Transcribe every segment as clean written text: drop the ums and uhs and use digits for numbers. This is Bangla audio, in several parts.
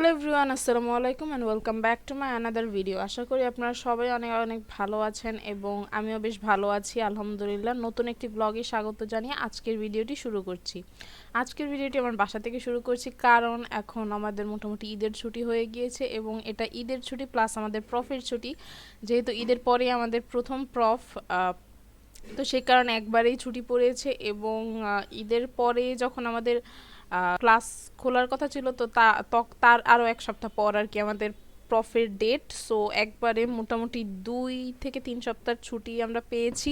হ্যালো এভরিওয়ান, আসসালামু আলাইকুম and welcome back to my another video. আশা করি আপনারা সবাই অনেক অনেক ভালো আছেন এবং আমিও বেশ ভালো আছি আলহামদুলিল্লাহ। নতুন একটি ব্লগে স্বাগত জানিয়ে আজকের ভিডিওটি শুরু করছি। আজকের ভিডিওটি আমার বাসা থেকে শুরু করছি, কারণ এখন আমাদের মোটামুটি ঈদের ছুটি হয়ে গিয়েছে এবং এটা ঈদের ছুটি প্লাস আমাদের প্রফের ছুটি, যেহেতু ঈদের পরে আমাদের প্রথম প্রফ, তো সেই কারণে একবারেই ছুটি পড়েছে এবং ঈদের পরে যখন আমাদের ক্লাস খোলার কথা ছিল, তো তার আরও এক সপ্তাহ পর আর কি আমাদের প্রফের ডেট। সো একবারে মোটামুটি 2 থেকে 3 সপ্তাহ ছুটি আমরা পেয়েছি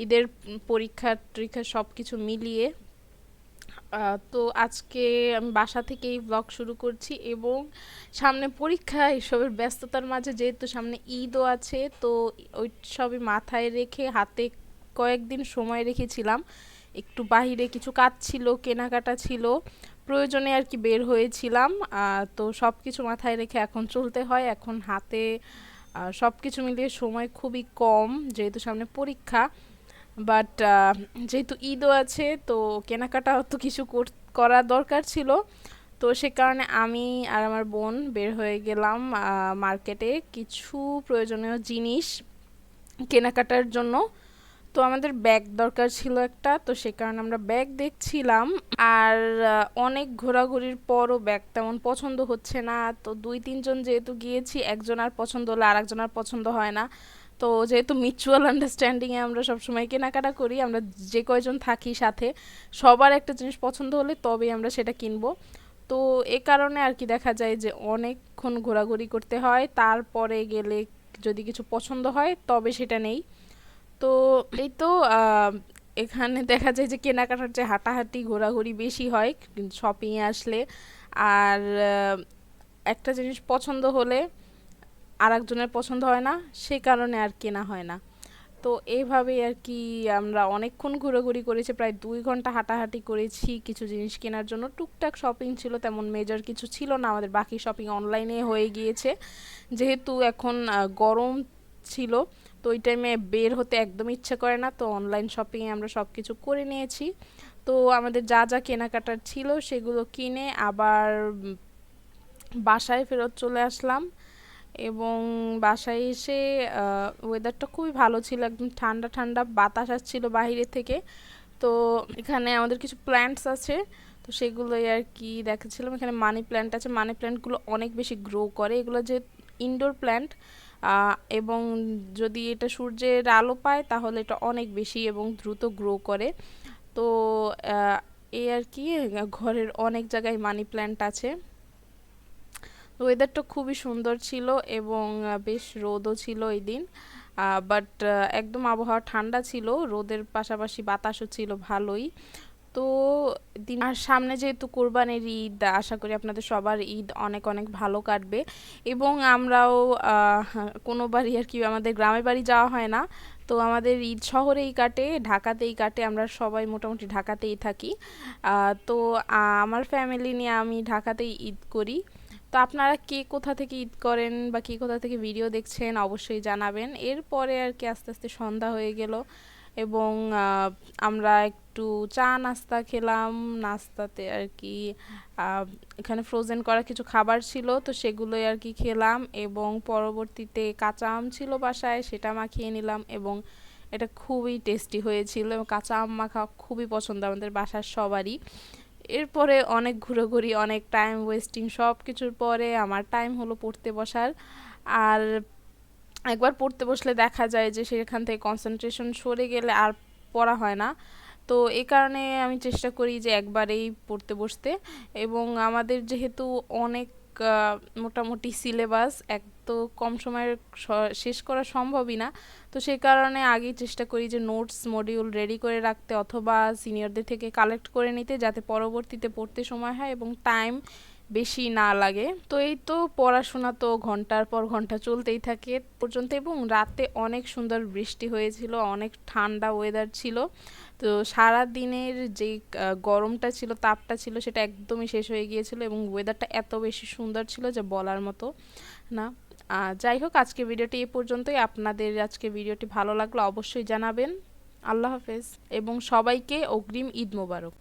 ঈদের পরীক্ষা টরীক্ষা সব কিছু মিলিয়ে। তো আজকে আমি বাসা থেকেই ব্লগ শুরু করছি এবং সামনে পরীক্ষা, এসবের ব্যস্ততার মাঝে যেহেতু সামনে ঈদও আছে, তো ওই সবই মাথায় রেখে হাতে কয়েকদিন সময় রেখেছিলাম। একটু বাহিরে কিছু কাজ ছিল, কেনাকাটা ছিল, প্রয়োজনে আর কি বের হয়েছিলাম। তো সব কিছু মাথায় রেখে এখন চলতে হয়। এখন হাতে সব কিছু মিলিয়ে সময় খুবই কম, যেহেতু সামনে পরীক্ষা। বাট যেহেতু ঈদও আছে, তো কেনাকাটাও তো কিছু করা দরকার ছিল। তো সে কারণে আমি আর আমার বোন বের হয়ে গেলাম মার্কেটে কিছু প্রয়োজনীয় জিনিস কেনাকাটার জন্য। তো আমাদের ব্যাগ দরকার ছিল একটা, তো সে কারণে আমরা ব্যাগ দেখছিলাম। আর অনেক ঘোরাঘুরির পরও ব্যাগ তেমন পছন্দ হচ্ছে না। তো 2-3 জন যেহেতু গিয়েছি, একজন আর পছন্দ হলে আর একজন আর পছন্দ হয় না। তো যেহেতু মিউচুয়াল আন্ডারস্ট্যান্ডিংয়ে আমরা সবসময় কেনাকাটা করি, আমরা যে কয়জন থাকি সাথে সবার একটা জিনিস পছন্দ হলে তবেই আমরা সেটা কিনবো। তো এ কারণে আর কি দেখা যায় যে অনেকক্ষণ ঘোরাঘুরি করতে হয়, তারপরে গেলে যদি কিছু পছন্দ হয় তবে সেটা নেই। তো এই তো এখানে দেখা যায় যে কেনাকাটার যে হাঁটাহাঁটি ঘোরাঘুরি বেশি হয় শপিংয়ে আসলে। আর একটা জিনিস পছন্দ হলে আর একজনের পছন্দ হয় না, সে কারণে আর কেনা হয় না। তো এইভাবেই আর কি আমরা অনেকক্ষণ ঘোরাঘুরি করেছি, প্রায় 2 ঘন্টা হাঁটাহাঁটি করেছি কিছু জিনিস কেনার জন্য। টুকটাক শপিং ছিল, তেমন মেজর কিছু ছিল না আমাদের, বাকি শপিং অনলাইনে হয়ে গিয়েছে। যেহেতু এখন গরম ছিল, তো ওই টাইমে বের হতে একদম ইচ্ছে করে না, তো অনলাইন শপিংয়ে আমরা সব কিছু করে নিয়েছি। তো আমাদের যা যা কেনাকাটার ছিল সেগুলো কিনে আবার বাসায় ফেরত চলে আসলাম। এবং বাসায় এসে ওয়েদারটা খুবই ভালো ছিল, একদম ঠান্ডা ঠান্ডা বাতাস আসছিল বাইরে থেকে। তো এখানে আমাদের কিছু প্ল্যান্টস আছে, তো সেগুলোই আর কি দেখাচ্ছিলাম। এখানে মানি প্ল্যান্ট আছে, মানি প্ল্যান্টগুলো অনেক বেশি গ্রো করে। এগুলো যে ইনডোর প্ল্যান্ট, এবং যদি এটা সূর্যের আলো পায় তাহলে এটা অনেক বেশি এবং দ্রুত গ্রো করে। তো এই আর কি ঘরের অনেক জায়গায় মানি প্ল্যান্ট আছে। ওয়েদারটা খুবই সুন্দর ছিল এবং বেশ রোদও ছিল এই দিন। বাট একদম আবহাওয়া ঠান্ডা ছিল, রোদের পাশাপাশি বাতাসও ছিল ভালোই। তো দিন আর সামনে যেহেতু কোরবানির ঈদ, আশা করি আপনাদের সবার ঈদ অনেক অনেক ভালো কাটবে। এবং আমরাও কোনোবারই আর কি আমাদের গ্রামের বাড়ি যাওয়া হয় না, তো আমাদের ঈদ শহরেই কাটে, ঢাকাতেই কাটে। আমরা সবাই মোটামুটি ঢাকাতেই থাকি। তো আমার ফ্যামিলি নিয়ে আমি ঢাকাতেই ঈদ করি। তো আপনারা কে কোথা থেকে ঈদ করেন বা কে কোথা থেকে ভিডিও দেখছেন অবশ্যই জানাবেন। এরপরে আর কি আস্তে আস্তে সন্ধ্যা হয়ে গেল এবং আমরা একটু চা নাস্তা খেলাম। নাস্তাতে আর কি এখানে ফ্রোজেন করা কিছু খাবার ছিল, তো সেগুলোই আর কি খেলাম এবং পরবর্তীতে কাঁচা আম ছিল বাসায়, সেটা মাখিয়ে নিলাম এবং এটা খুবই টেস্টি হয়েছিল এবং কাঁচা আম মাখা খুবই পছন্দ আমাদের বাসার সবারই। এরপরে অনেক ঘোরাঘুরি, অনেক টাইম ওয়েস্টিং সব কিছুর পরে আমার টাইম হলো পড়তে বসার। আর একবার পড়তে বসলে দেখা যায় যে সেখান থেকে কনসেন্ট্রেশন সরে গেলে আর পড়া হয় না। তো এই কারণে আমি চেষ্টা করি যে একবারেই পড়তে বসতে। এবং আমাদের যেহেতু অনেক মোটামুটি সিলেবাস, এক তো কম সময়ে শেষ করা সম্ভবই না, তো সেই কারণে আগেই চেষ্টা করি যে নোটস মডিউল রেডি করে রাখতে অথবা সিনিয়রদের থেকে কালেক্ট করে নিতে, যাতে পরবর্তীতে পড়তে সময় হয় এবং টাইম বেশি না লাগে। তো এই তো পড়াশোনা তো ঘন্টার পর ঘন্টা চলতেই থাকে পর্যন্ত। এবং রাতে অনেক সুন্দর বৃষ্টি হয়েছিল, অনেক ঠান্ডা ওয়েদার ছিল। তো সারা দিনের যে গরমটা ছিল, তাপটা ছিল, সেটা একদমই শেষ হয়ে গিয়েছিল এবং ওয়েদারটা এত বেশি সুন্দর ছিল যে বলার মতো না। যাই হোক, আজকে ভিডিওটি এই পর্যন্তই। আপনাদের আজকে ভিডিওটি ভালো লাগলো অবশ্যই জানাবেন। আল্লাহ হাফেজ এবং সবাইকে অগ্রিম ঈদ মোবারক।